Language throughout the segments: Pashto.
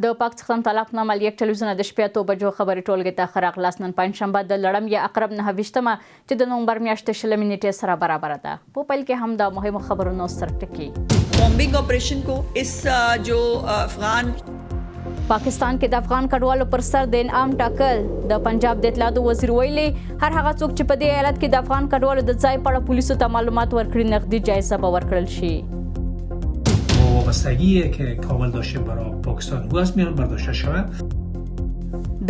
د پاکستان طلاق نامه یک ټلویزیون د شپې 8 بجو خبري ټولګي ته خراغلاس نن پنځشنبه د لړم یا اقرب 9 چې د نومبر میاشتې 20 نیټې سره برابر ده. په پیل کې هم د مهمو خبرونو سرټکی bombing operation को इस जो अफगान پاکستان کې د افغان کډوالو پر سر د انعام ټاکل. د پنجاب د اطلاعاتو وزیر ویلي هر هغه څوک چې په دې ایالت کې د افغان کډوالو د ځای په اړه پولیسو ته معلومات ورکړي نقدي جایزه به ورکړل شي. وابستگی که کامل داشتیم برای پاکستان او است میان برداشته شود.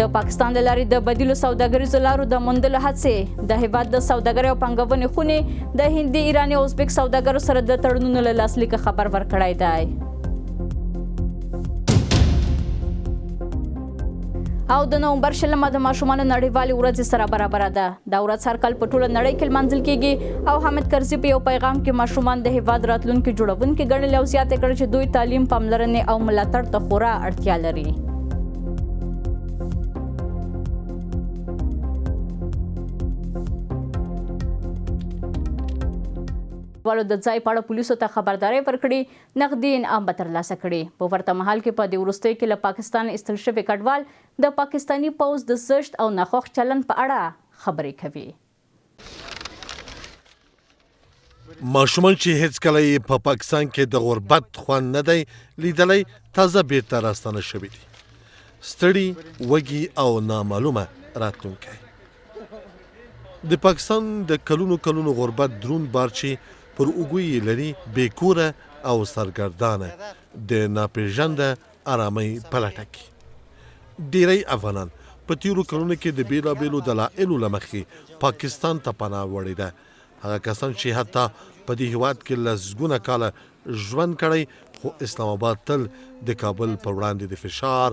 د پاکستان د لارې د بدیلو سوداګریزو لارو د موندلو هڅې. د هیواد د سوداګرۍ او پانګونې خونې د هندي ایراني او ازبک سوداګرو سره د تړونونو له لاسلیک خبر ورکړی دی. او د نومبر 20 د ماشومانو نړیوالې ورځ سره برابر ده. دا ورځ هر کال په ټوله نړۍ کې لمانځل کیږي او حامد کرزي په یو پیغام کې ماشومان د هیواد راتلونکي جوړونکي ګڼل او زیاته کړ چې دوی تعلیم، پاملرنې او ملاتړ ته خورا اړتیا لري. والو د ځای په اړه پولیسو ته خبرداري ورکړي، نقدي انعام به ترلاسه کړي. په ورته مهال کې په دې وروستیو کې له پاکستان ایستل شوي کډوال د پاکستاني پوځ د زشت او ناخوښ چلند په اړه خبرې کوي. ماشومان چې هیڅکله یې په پاکستان کې د غربت خوند نه دی لیدلی تازه بیرته راستانه شوي دي. ستړي، وږي او نامعلومه راتلونکی. د پاکستان د کلونو غربت درون بار چې پر اوږو لري بې کوره او سرګردانه د ناپېژانده ارامۍ په لټه کې. ډیری افغانان په تیرو کلونو کې د بیلابیلو دلایلو له مخې پاکستان ته پناه وړې ده. هغه کسان چې حتی په دې هیواد کې لسګونه کاله ژوند کړی خو اسلام آباد تل د کابل پر وړاندې د فشار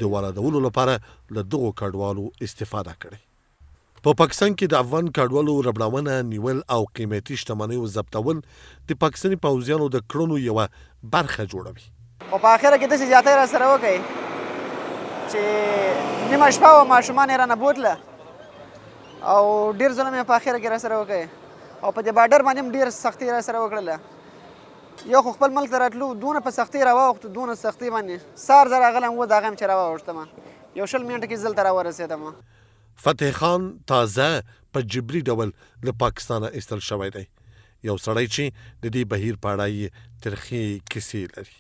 د واردولو لپاره له دغو کډوالو استفاده کړې. په پاکستان کې د افغان کډوالو ربړونه، نیول او قیمتي شتمنیو ضبطول د پاکستاني پوځیانو د کړنو یوه برخه جوړوي. او په اخره کې داسې زیاتی را سره وکړي چې نیمه شپه وه ماشومان یې رانه بوتله او ډېر ظلم یې په اخره کې را سره وکړي او په دې بارډر باندې هم ډېر سختي را سره وکړله. یو خو خپل ملک ته راتلو دونه په سختي را واوښتو، دونه سختي باندې سهار زه راغلی و د هغه هم چې را واوښتم، یو 20 منټه کې زه دلته را ورسېدم. فتح خان تازه په جبري ډول له پاکستانه ایستل شوی دی. یو سړی چې د دې بهیر په اړه یې ترخې کیسې لري.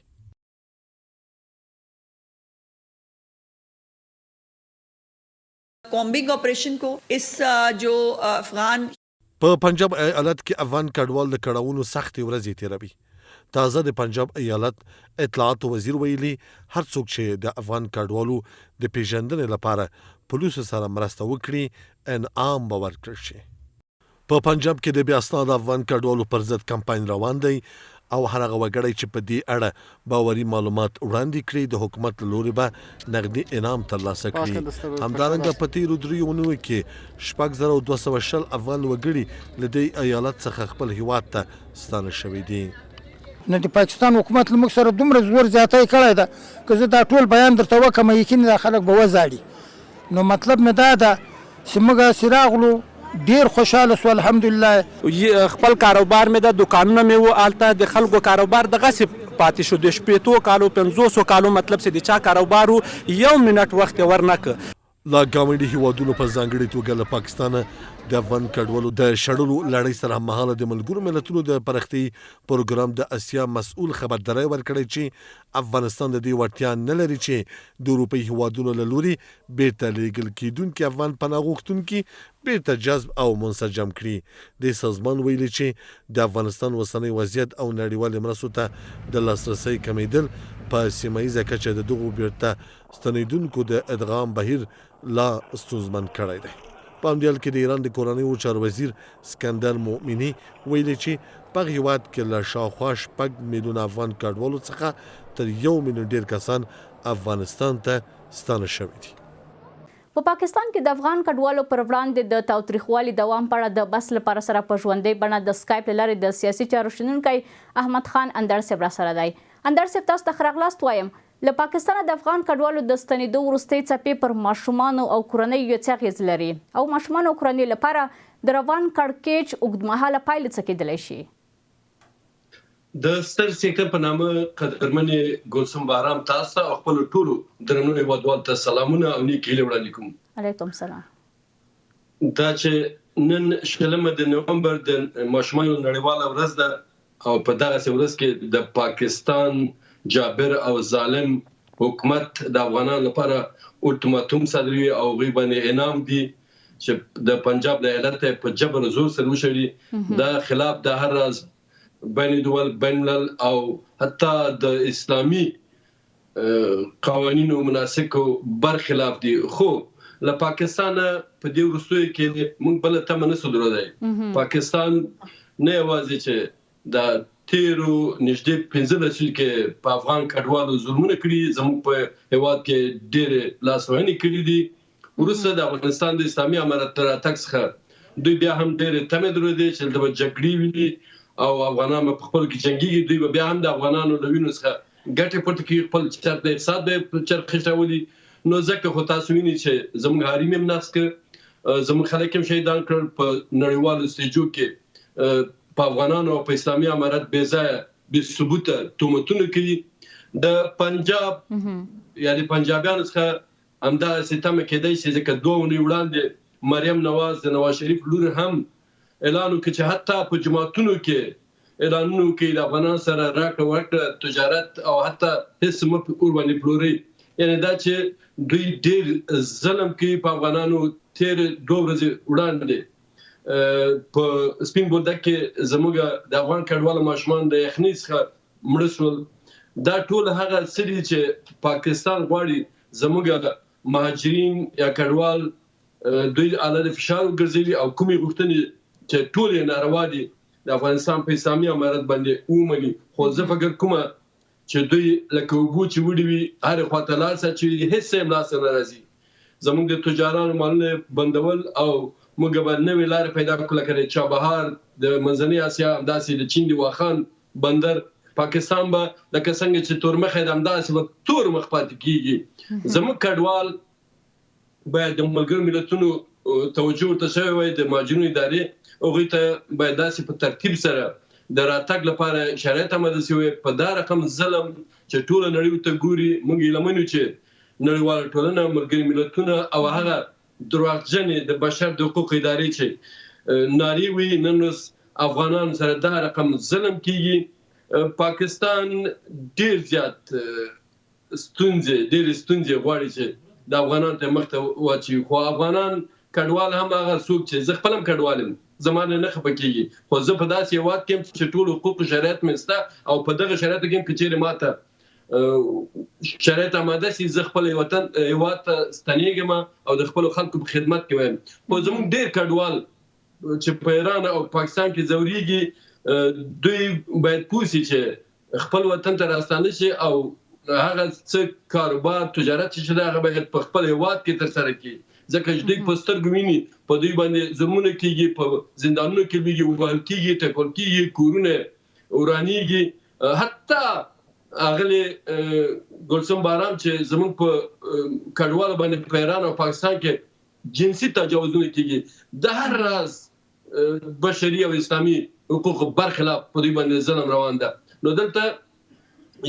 बॉम्बिंग ऑपरेशन को इस जो अफगान په پنجاب ایالت کې افغان کډوال د کړاوونو سختې ورځې تیروي. تازه د پنجاب ایالت اطلاعاتو وزیر ویلي هر څوک چې د افغان کډوالو د پیژندنې لپاره پولیسو سره مرسته وکړي انعام به ورکړل شي. په پنجاب کې د بیا اسناد افغان کډوالو پر ضد کمپاین روان دی او هر هغه وګړی چې په دې اړه باوري معلومات وړاندې کړي د حکومت له لوري به نقدي انعام ترلاسه کړي. همدارنګه په تیرو 3 اونیو کې 6220 افغان وګړي له دې ایالت څخه خپل هیواد ته ستانه شوي دي. نو د پاکستان حکومت له موږ سره دومره زور زیاتی کړی ده که زه دا ټول بیان درته وکړم یقین دا خلک به وځاړي. نو مطلب مې دا ده چې موږ هسې راغلو ډیر خوشاله شو الحمدلله. خپل کاروبار مې د دوکانونه مې و هلته د خلکو کاروبار دغسې پاتې شو. د 50 کالو 500 کالو مطلب چې د چا کاروبار یو منټ وخت یې ورنکه. لا ګاونډي هیوادونو په ځانګړې توګه له پاکستانه د افغان کډوالو د شړلو لړۍ سره هممهاله د ملګرو ملتونو د پرختي پروګرام د اسیا مسؤل خبرداری ورکړی چې افغانستان د دې وړتیا نه لري چې د اروپایي هیوادونو له لوري بیرته لیږل کیدونکي افغان پناه غوښتونکي بیرته جذب او منسجم کړي. د سازمان ویلي چې د افغانستان اوسنی وضعیت او نړیوالې مرستو ته د لاسرسي کمیدل په سیمه ییزه کچه د دغو بیرته ستنیدونکو د ادغام بهیر لا ستونزمن کړی دی. په همدې حال کې د ایران د کورنیو چارو وزیر اسکندر مومني ویلي چې په هیواد کې له شاوخوا 6 میلیونه افغان کډوالو څخه تر 1 میلیون ډیر کسان افغانستان ته ستانه شوي دي. په پاکستان کې د افغان کډوالو پر وړاندې د تاوتریخوالي دوام په اړه د بس لپاره سره په ژوندۍ بڼه د سکایپ له لارې د سیاسي چارو شنونکی احمد خان اندړ صاحب را سره دی. اندړ صاحب تاسو ته ښه راغلاست وایم. له پاکستانه د افغان کډوالو د ستنېدو وروستۍ څپې پر ماشومانو او کورنیو څه اغېز لري او ماشومانو او کورنیو لپاره د روان کړکېچ اوږدمهاله پایلې څه کیدلی شي؟ د ستر سیکټر په نامه قدرمنې ګلسم بارام تاسو ته خپل ټولو درنو هیوادوالو ته سلامونه او نیک هیلې وړاندې کوم. علیکم سلام. دا چې نن 16 د نومبر د ماشومانو نړیواله ورځ ده او په دغه ورځ کې د پاکستان جابر او ظالم حکومت د افغانانو لپاره الټیماټوم صادروي او غوی باندې انعام دي چې د پنجاب د ایالت په جبر زور سره وشړي دا خلاف د هر راز بین الدول بین الملل او حتی د اسلامي قوانینو مناسکو برخلاف دي. خو له پاکستان په دې وروستیو کې موږ بل ته منسو درلودای. پاکستان نه یوازې چې د تیرو نږدې 15 لسیزو کې په افغان کډوالو ظلمونه کړي زموږ په هیواد کې ډېر لاسوهنې کړي دي. وروسته د افغانستان د اسلامي امارت تر راتګ څخه دوی بیا هم ډېرې تمې درلودې چې دلته به جګړې وي او افغانان په خپل کې جنگيږي. دوی بیا هم د افغانانو له وینو څخه ګټه پورته کوي خپل چارت د اقتصاد په چرخ شاولي. نو ځکه خو تاسو وینئ چې زموږ حریم هم نقص کړ زموږ خلک هم شهیدان کړل په نړیوالو سټیجو کې په افغانانو او په اسلامي امارت بې ځایه بې ثبوته تهمتونه کوي. د پنجاب یا د پنجابیانو څخه همدغسې تمه کېدی چې ځکه 2 اونۍ وړاندې مریم نواز د نواز شریف لور هم اعلان وکړ چې حتی په جماعتونو کې اعلانونه کوي د افغانانو سره راکړه ورکړه تجارت او حتی هیڅ مه ورباندې پلورئ. یعنې دا چې دوی ډېر ظلم کوي په افغانانو. تېرې 2 ورځې وړاندې په سپین بولدک کې زموږ د افغان کډوالو ماشومان د یخنۍ څخه مړه شول. دا ټول هغه څه دي چې پاکستان غواړي زموږ مهاجرین یا کډوال دوی علاوه فشار وګرځوي او کومې غوښتنې چې ټول ناروا دي د افغانستان په اسلامي امارت باندې ومني. خو زه فکر کوم چې دوی لکه اوبو چې وړي وي هرې خواته لاړ شه چې هیڅ یې هم لاسته نه راځي. زموږ د تجارانو مالونه بندول او موږ به نوې لارې پیدا کړو لکه د چابهار د منځنۍ اسیا همداسې د چین د واخان بندر. پاکستان به لکه څنګه چې تورمخی د همداسې به تور مخ پاتې کېږي. زموږ کډوال باید د ملګرو ملتونو توجه ورته شوی وای د مهاجرینو ادارې هغوی ته باید داسې په ترتیب سره د راتګ لپاره شرایط آماده شوي. په دا رقم ظلم چې ټوله نړۍ ورته ګوري موږ هیله من یو چې نړیواله ټولنه ملګري ملتونه او هغه درواغجنې د بشر د حقوقو ادارې چې نارې وي نن ورځ افغانانو سره دا رقم ظلم کېږي. پاکستان ډېر زیات ستونزې غواړي چې د افغانانو ته مخ ته واچوي. خو افغانان کډوال هم هغه څوک چې زه خپل هم کډوال یم زما نه خفه کېږي. خو زه په داسې هېواد کې یم چې ټول حقوقو شرایط مې شته او په دغه شرایطو کې هم که چېرې ماته شرایط آماده شي زه خپل هېواد ته ستنېږم او د خپلو خلکو په خدمت کې وایم. خو زموږ ډېر کډوال چې په ایران او پاکستان کې ځورېږي دوی باید پوه شي چې خپل وطن ته راستانه شي او هغه څه کاروبار تجارت چې دی هغه باید په خپل هېواد کې ترسره کړي. ځکه چې دوی په سترګو ویني په دوی باندې ظلمونه کېږي په زندانونو کې لویږي ووهل کېږي ټکول کېږي کورونه ورانېږي. حتی اغلې ګلسم بارام چې زموږ په کډوالو باندې په ایران او پاکستان کې جنسي تجاوزونه کېږي د هر راز بشري او اسلامي حقوقو برخلاف په دوی باندې ظلم روان ده. نو دلته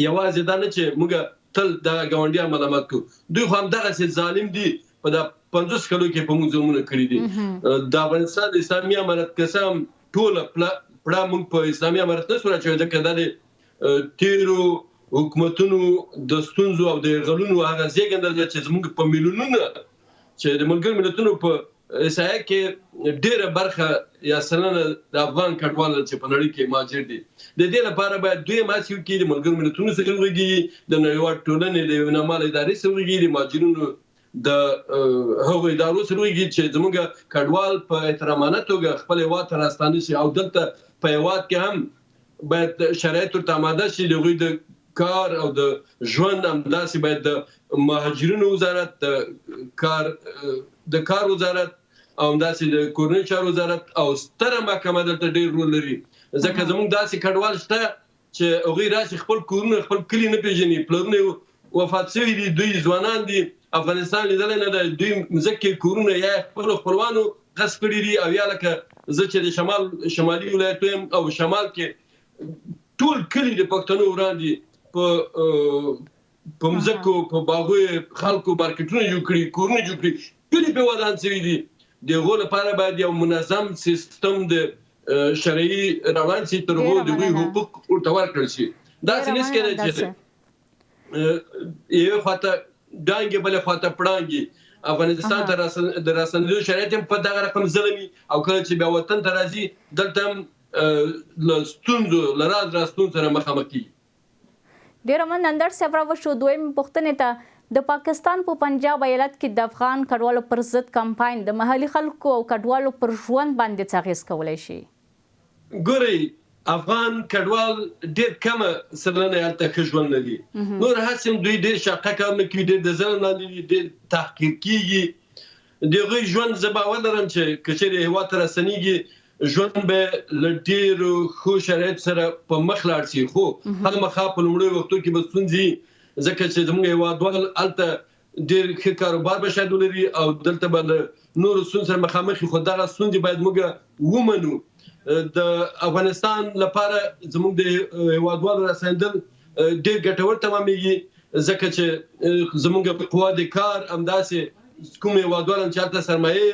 یوازې دا نه چې موږ تل د ګاونډیان ملامت کوو. دوی خو همدغسې ظالم دي په دا 50 کلو کې په موږ ظلمونه کړي دي. د افغانستان د اسلامي امارت قسم ټوله پړه موږ په اسلامي امارت نه سو راچوي ځکه دا د تیرو حکومتونو د ستونزو او د یرغلونو هغه زیږنده ده چې زموږ په میلیونونه چې د ملګرو ملتونو په احصایه کې ډېره برخه یا سلنه د افغان کډوال چې په نړۍ کې مهاجر دي. د دې لپاره باید دوی هڅې وکړي د ملګرو ملتونو سره وغږیږي د نړیوال ټولنې د یوې نامالې ادارې سره وغږیږي د مهاجرینو د هغو ادارو سره وغږیږي چې زموږ کډوال په احترامانه توګه خپل هېواد ته راستانه شي او دلته په هېواد کې هم باید شرایط ورته آماده شي. د هغوی د کار او د ژوند همداسې باید د مهاجرینو وزارت د کار وزارت او همداسې د کورنیو چارو وزارت او ستره محکمه دلته ډېر رول لري. ځکه زموږ داسې کډوال شته چې هغوی راشي خپل کورونه خپل کلي نه پېژني پلرونه وفات شوي دي دوی ځوانان دي افغانستان لیدلی نه ده دوی مځکې کورونه یا خپلو خپلوانو غصب کړي دي او یا لکه زه چې د شمالي ولایتو یم او شمال کې ټول کلی د پښتنو وړاندې په مځکو په باغونو خلکو مارکیټونه جوړ کړي کورونه جوړ کړي کلی په ودان شوي دي دغه لپاره باید یو منظم سیستم د شرعي روان شي تر هغو د دوی حقوق ورته ورکړل شي داسې نه کېدای چې یوه خواته ډانګې بلې خواته پړانګې افغانستان ته د راسنېدو شرایط هم په دغه رقم ظلمي او کله چې بیا وطن ته راځي دلته هم له ستونزو له راز راستون سره مخامخ کېږي. ډېره مننه اندر صاحب راوشو دویمې پوښتنې ته د پاکستان په پنجاب ایالت کې د افغان کډوالو پر ضد کمپاین د محلي خلکو او کډوالو پر ژوند باندې څه اغېز کولی شي؟ ګورئ افغان کډوال ډېر کمه سلنه هلته ښه ژوند لري نور هسې هم دوی ډېر شاقه کارونه کوي ډېر د ظلم لاندې دي ډېر تحقیر کېږي د هغوی ژوند زه باور لرم چې که چېرې هېواد ته راستنېږي ژوند به له ډېرو ښو شرایطو سره په مخ لاړ شي خو خامخا په لومړیو وختو کې به ستونزې ځکه چې زموږ هېوادوال هلته ډېر ښه کاروبار به شاید ولري او دلته به له نورو ستونزو سره مخامخ وي خو دغه ستونزې باید موږ ومنو د افغانستان لپاره زموږ د هېوادوالو راسنېدل ډېر ګټور تمامېږي ځکه چې زموږ قوا د کار همداسې کوم هېوادوال هم چې هلته سرمایې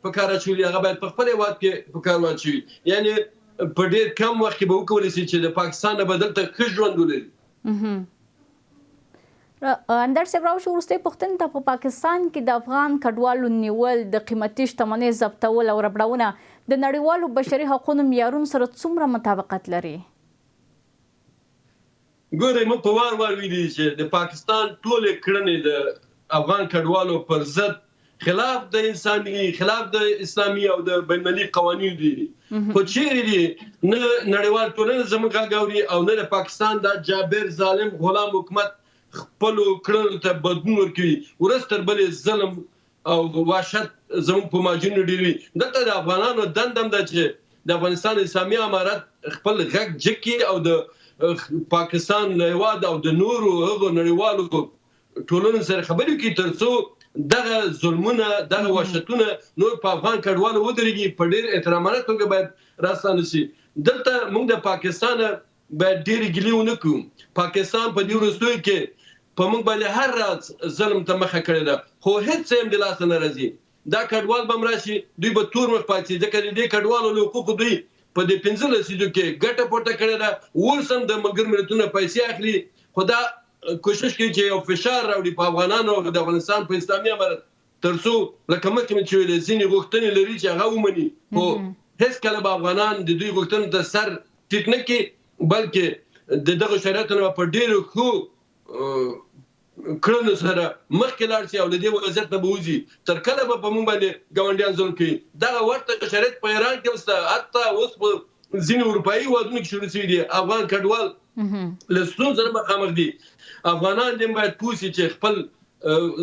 په کار اچولي هغه باید په خپل هېواد کې په کار واچوي یعنې په ډېر کم وخت کې به وکولی شي چې د پاکستان نه به دلته ښه ژوند ولري. اندر صاحب راوشو وروستۍ پوښتنې ته په پاکستان کې د افغان کډوالو نیول د قیمتي شتمنۍ ضبطول او ربړونه د نړیوالو بشري حقوقو معیارونو سره څومره مطابقت لري؟ ګورئ موږ په وار وار ویلي چې د پاکستان ټولې کړنې د افغان کډوالو پر ضد خلاف د انساني خلاف د اسلامي او د بین‌المللي قوانینو دي خو چیرې دي نه نړیوال ټولنه زموږ غږ اوري او نه د پاکستان دا جابر ظالم غلام حکومت خپلو کړنو ته بدلون ورکوي ورځ تر بلې ظلم او وحشت زموږ په ماجونو ډېر وي دلته د افغانانو دنده هم ده چې د افغانستان اسلامي امارت خپل غږ جګ کړي او د پاکستان له هېواد او د نورو هغو نړیوالو ټولنو سره خبرې وکړي تر څو دغه ظلمونه دغه وحشتونه نور په افغان کډوالو ودرېږي په ډېر احترامانه توګه باید راستانه شي دلته موږ د پاکستان باید ډېرې ګیلې ونه کړو پاکستان په دې وروستیو کې په موږ باندې هر راز ظلم ته مخه کړې ده خو هېڅ څه هم د لاسه نه راځي دا کډوال به هم راشي دوی به تور مخ پاتې شي ځکه د دې کډوالو له حقوقو دوی په دې 15 لسیزو کې ګټه پورته کړې ده اوس هم د ملګرو ملتونو پیسې اخلي خو دا کوشش کوي چې یو فشار راوړي په افغانانو او د افغانستان په اسلامي امارت تر څو لکه مخکې مې چې ویلې ځینې غوښتنې لري چې هغه ومني خو هېڅکله به افغانان د دوی غوښتنو ته سر ټیټ نه کړي بلکې د دغه شرایطو نه په ډېرو ښو کړنو سره مخکې لاړ شي او له دې وضعیت نه به وځي تر کله به په موږ باندې ګاونډیان ظلم کوي دغه ورته شرایط په ایران کې هم شته حتی اوس په ځینې اروپایي هېوادونو کې شروع شوي دي افغان کډوال له ستونزو سره مخامخ دي افغانان دې باید پوه شي چې خپل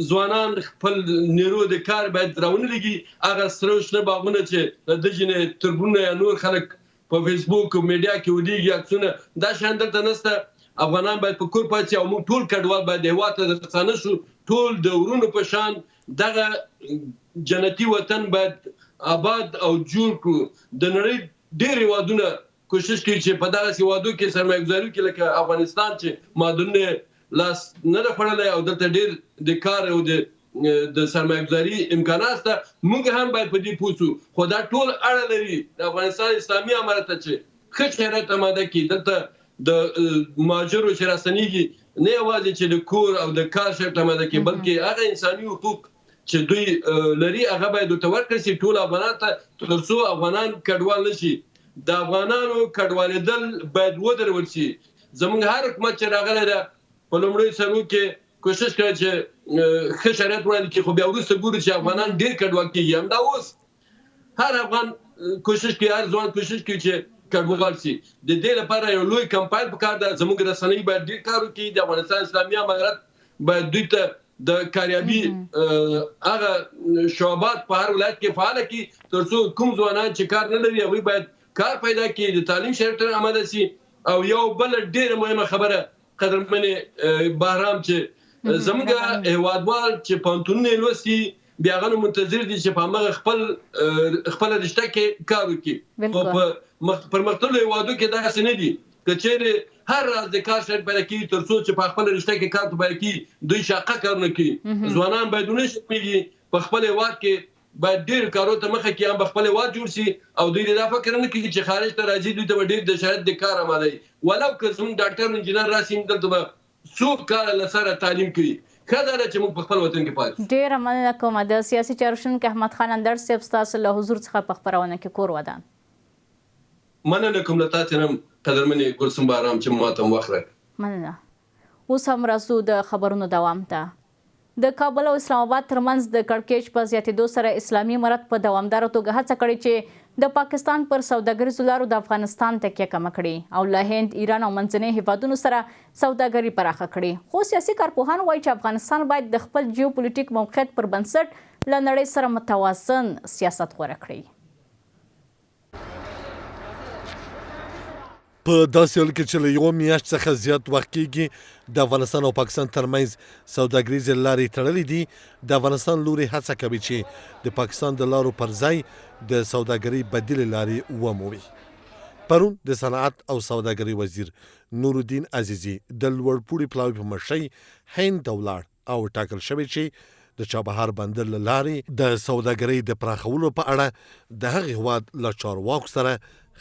ځوانان خپل نیرو د کار باید راونه لګي هغه سره شنه باغونه چې د دغې نه تربونه یا نور خلک په فیسبوک او میډیا کې ودیږي عکسونه دا شیان دلته نشته افغانان باید په کور پاتې او موږ ټول کډوال باید هېواد ته راستانه شو ټول د ورونو په شان دغه جنتي وطن باید آباد او جوړ کړو د نړۍ ډېر هېوادونه کوشش کوي چې په دغسې هېوادو کې سرمایه ګزاري وکړي لکه افغانستان چې معدنونه لاس نه ده خوړلی او دلته ډېر د کار او د سرمایه ګزاري امکانات شته موږ هم باید په دې پوه شو خو دا ټول اړه لري د افغانستان اسلامي امارت ته چې ښه شرایط اماده کړي دلته د مهاجرو چې راستنېږي نه یوازې چې د کور او د کار شرط اماده کړي بلکې هغه انساني حقوق چې دوی لري هغه باید ورته ورکړل شي ټول افغانان ته تر څو افغانان کډوال نه شي د افغانانو کډوالېدل باید ودرول شي زموږ هر حکومت چې راغلی ده په لومړیو سرو کې کوشش کوي چې ښه شرایط وړاندې کړي خو بیا وروسته ګوري چې افغانان ډېر کډوال کېږي همدا اوس هر افغان کوشش کوي هر ځوان کوشش کوي چې کډوال شي د دې لپاره یو لوی کمپاین پکار ده زموږ رسنۍ باید ډېر کار وکړي د افغانستان اسلامي امارت باید دوی ته د کاریابي هغه شعبات په هر ولایت کې فعاله کړي تر څو کوم ځوانان چې کار نه لري هغوی باید کار پیدا کړي د تعلیم شرایط آماده شي او یو بل ډېره مهمه خبره قدرمنې بهرام چې زموږ هېوادوال چې پوهنتونونه لوستي بیا هغه نو منتظر دي چې په هماغه خپله رشته کې کار وکړي خو په پرمختللو هېوادو کې داسې نه دي که چیرې هر راز د کار شرط پیدا کړي تر څو چې په خپل رشته کې کار ته پیدا کړي دوی شاقه کارونه کوي ځوانان باید ونه شرمېږي په خپل هېواد کې باید ډېر کارونو ته مخه کړي هم په خپل هېواد جوړ شي او دوی دا فکر نه کوي چې خارج ته راځي دوی ته به ډېر د شرایط د کار اماده وي ولو که زموږ ډاکټر انجینر راشي دلته به څو کاله له سره تعلیم کوي ښه دا ده چې موږ په خپل وطن کې پاتې شو. ډېره مننه کوم د سیاسي چارو شنونکي احمد خان اندړ صاحب ستاسو له حضور څخه په خپرونه کې کور ودان. مننه کوم له تاسو نه قدرمنې ګلسم بارام چې ما ته وخت راکړ. مننه. اوس هم راځو د خبرونو دوام ته. د کابل او اسلام آباد ترمنځ د کړکېچ په زیاتېدو سره اسلامي امارت په دوامداره توګه هڅه کړې چې د پاکستان پر سوداګریزو لارو د افغانستان تکیه کمه کړي او له هند، ایران او منځني هیوادونو سره سوداګري پراخه کړي. خو سیاسي کارپوهان وایي چې افغانستان باید د خپل جیوپولیټیک موقعیت پر بنسټ له نړۍ سره متوازن سیاست غوره کړي. په داسې حال کې چې له یوه میاشت څخه زیات وخت کېږي د افغانستان او پاکستان ترمنځ سوداګریزې لارې تړلې دي د افغانستان لوري هڅه کوي چې د پاکستان د لارو پر ځای د سوداګرۍ بدیلې لارې ومومي. پرون د صنعت او سوداګرۍ وزیر نورالدین عزیزي د لوړپوړي پلاوي په مشرۍ هند ته ولاړ او ټاکل شوی چې د چابهار بندر له لارې د سوداګرۍ د پراخولو په اړه د هغې هېواد له چارواکو سره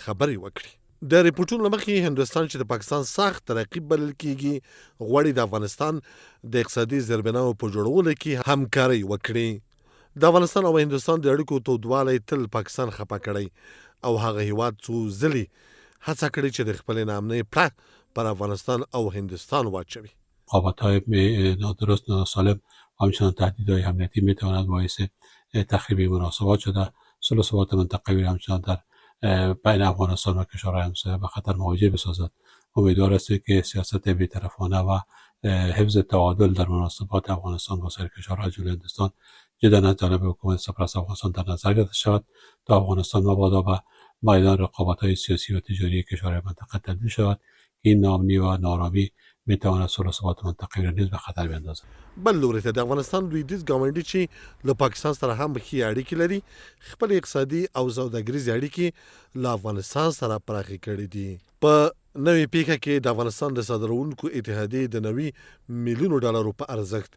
خبرې وکړي. د ریپورټونو له مخې هندوستان چې د پاکستان سخت رقیب بلل کېږي غواړي د افغانستان د اقتصادي زیربناو په جوړولو کې همکاري وکړي. د افغانستان او هندوستان د اړیکو تودوالی تل پاکستان خفه کړی او هغه هېواد څو ځلې هڅه کړې چې د خپلې نامنۍ پړه پر افغانستان او هندوستان واچوي. رقابت‌های نادرست ناسالم و همچنان تهدیدهای امنیتی میتواند باعث تخریب مناسبات شده. صلح و ثبات منطقوی را همچنان در بین افغانستان و کشورهای همسایه به خطر مواجه بسازد. امیدوار است که سیاست بی‌طرفانه و حفظ تعادل در مناسبات افغانستان با سایر کشورهای جمله هندوستان جدا از جانب حکومت سرپرست افغانستان در نظر گرفته شود تا افغانستان مبادا به میدان رقابت‌های سیاسی و تجاری کشورهای منطقه تبدیل شود که این ناامنی و نارامی میتواند صلح و ثبات منطقوی را نیز به خطر بیندازد. بل لوري ته د افغانستان لویدیځ ګاونډي چې له پاکستان سره هم ښې اړیکې لري خپل اقتصادي او سوداګریزې اړیکې له افغانستان سره پراخې کړې دي. په نوې پیښه کې د افغانستان د صادروونکو اتحادیې د 90 میلیونو ډالرو په ارزښت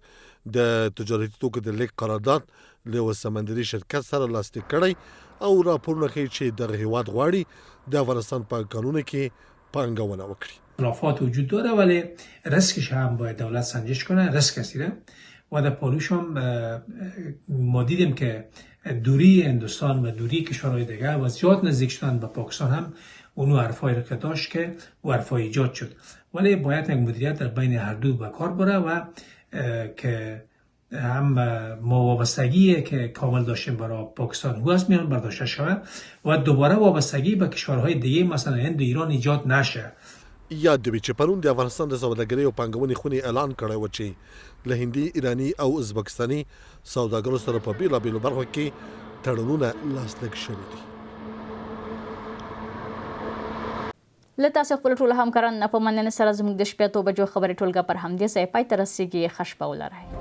د تجارتي توکو د لیږد قرارداد له یوه سمندري شرکت سره لاسلیک کړی او راپورونه ښیي چې دغه هېواد غواړي د افغانستان په کانونو کې پانګونه وکړي. اختلافات وجود داره ولی ریسکش هم باید دولت سنجش کنه. ریسک هستیره و در پالوش هم ما دیدیم که دوری هندوستان و دوری کشورهای دیگر و زیاد نزدیک شدن به پاکستان هم اونو حرفایی رو که داشت که و حرفای ایجاد شد ولی باید یک مدیریت در بین هر دو به کار بره و که هم ما وابستگی که کامل داشتیم برای پاکستان هو از میان برداشته شود و دوباره وابستگی به کشورهای دیگه مثلا هند و ایران ایجاد نشه. یاد دی چې پرون د افغانستان د سوداګرۍ او پانګونې خونې اعلان کړی و چې له هندي، ایراني او ازبکستاني سوداګرو سره په بېلابېلو برخو کې تړونونه لاسلیک شوي دي. له تاسو خپل ټول همکاران په مننه سره زموږ د شپې 8 بجو خبري ټولګه پر همدې ځای پای ته رسیږي. ښه شپه ولرئ.